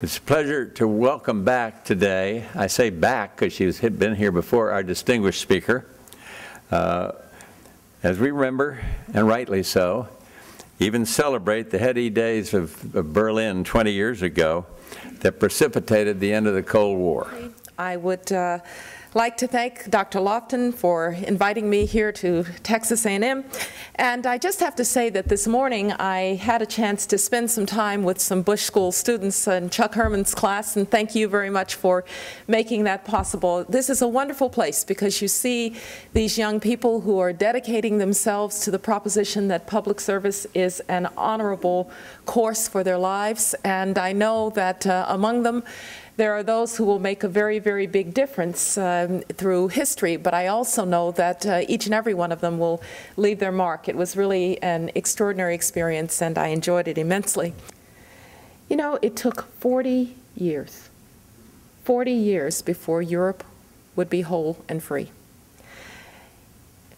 It's a pleasure to welcome back today. I say back because she's been here before, our distinguished speaker. As we remember, and rightly so, even celebrate the heady days of Berlin 20 years ago that precipitated the end of the Cold War. I would like to thank Dr. Lofton for inviting me here to Texas A&M. And I just have to say that this morning I had a chance to spend some time with some Bush School students in Chuck Herman's class, and thank you very much for making that possible. This is a wonderful place because you see these young people who are dedicating themselves to the proposition that public service is an honorable course for their lives, and I know that among them there are those who will make a very, very big difference through history, but I also know that each and every one of them will leave their mark. It was really an extraordinary experience, and I enjoyed it immensely. You know, it took 40 years before Europe would be whole and free.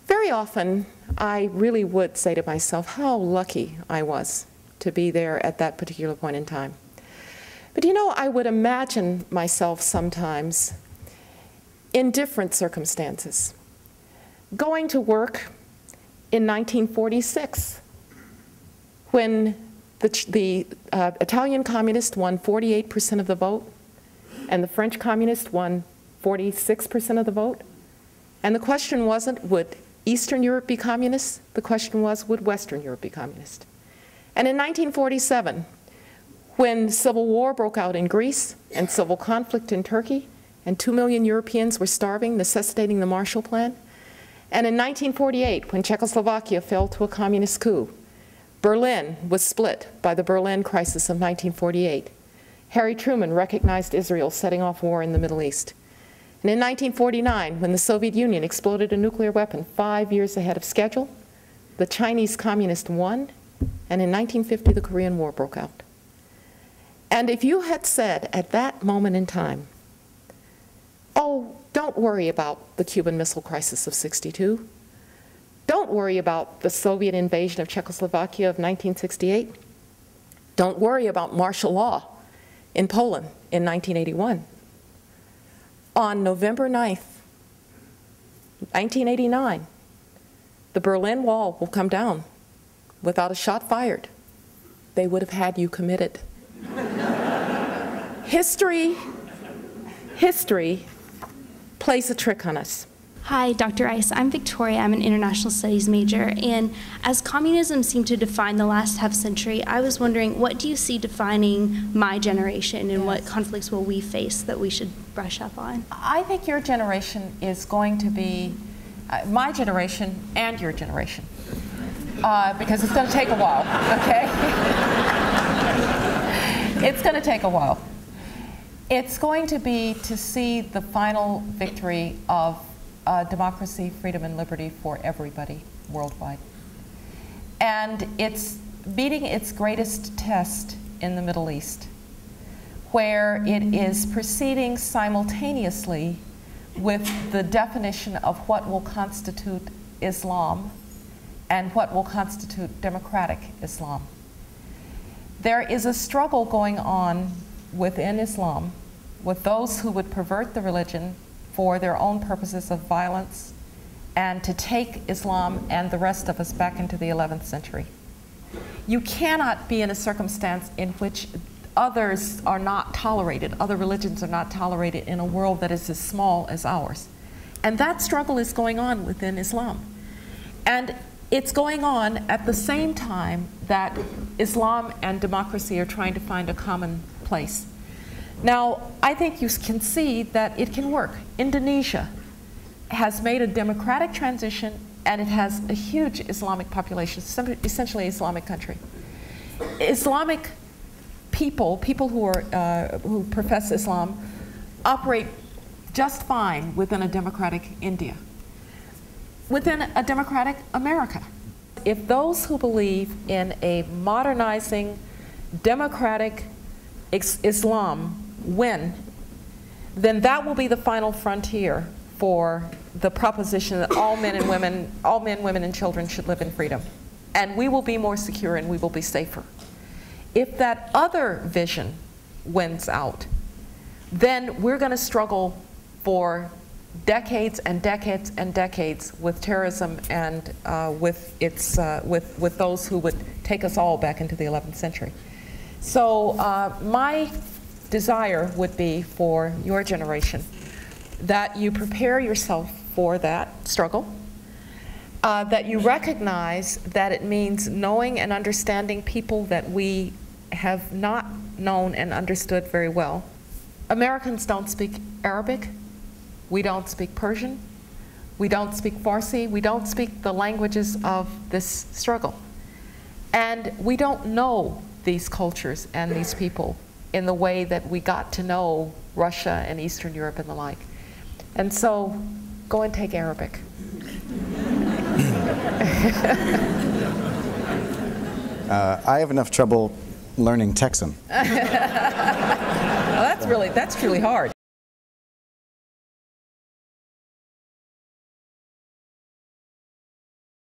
Very often, I really would say to myself how lucky I was to be there at that particular point in time. But you know, I would imagine myself sometimes in different circumstances. Going to work in 1946 when the Italian communist won 48% of the vote and the French communist won 46% of the vote. And the question wasn't, would Eastern Europe be communist? The question was, would Western Europe be communist? And in 1947, when civil war broke out in Greece and civil conflict in Turkey, and 2 million Europeans were starving, necessitating the Marshall Plan. And in 1948, when Czechoslovakia fell to a communist coup, Berlin was split by the Berlin crisis of 1948. Harry Truman recognized Israel setting off war in the Middle East. And in 1949, when the Soviet Union exploded a nuclear weapon 5 years ahead of schedule, the Chinese communists won, and in 1950, the Korean War broke out. And if you had said at that moment in time, oh, don't worry about the Cuban Missile Crisis of '62, don't worry about the Soviet invasion of Czechoslovakia of 1968, don't worry about martial law in Poland in 1981. On November 9th, 1989, the Berlin Wall will come down without a shot fired. They would have had you committed. History plays a trick on us. Hi, Dr. Ice. I'm Victoria. I'm an international studies major. And as communism seemed to define the last half century, I was wondering, what do you see defining my generation, and what conflicts will we face that we should brush up on? I think your generation is going to be my generation and your generation, because it's going to take a while, okay? It's going to take a while. It's going to be to see the final victory of democracy, freedom, and liberty for everybody worldwide. And it's beating its greatest test in the Middle East, where it is proceeding simultaneously with the definition of what will constitute Islam and what will constitute democratic Islam. There is a struggle going on within Islam with those who would pervert the religion for their own purposes of violence and to take Islam and the rest of us back into the 11th century. You cannot be in a circumstance in which others are not tolerated, other religions are not tolerated in a world that is as small as ours. And that struggle is going on within Islam. And it's going on at the same time that Islam and democracy are trying to find a common place. Now, I think you can see that it can work. Indonesia has made a democratic transition, and it has a huge Islamic population, essentially an Islamic country. Islamic people who profess Islam, operate just fine within a democratic India, within a democratic America. If those who believe in a modernizing, democratic Islam win, then that will be the final frontier for the proposition that all men, women, and children should live in freedom. And we will be more secure and we will be safer. If that other vision wins out, then we're going to struggle for decades and decades and decades with terrorism and with those who would take us all back into the 11th century. So my desire would be for your generation that you prepare yourself for that struggle, that you recognize that it means knowing and understanding people that we have not known and understood very well. Americans don't speak Arabic. We don't speak Persian. We don't speak Farsi. We don't speak the languages of this struggle. And we don't know these cultures and these people in the way that we got to know Russia and Eastern Europe and the like. And so, go and take Arabic. I have enough trouble learning Texan. Well, that's truly hard.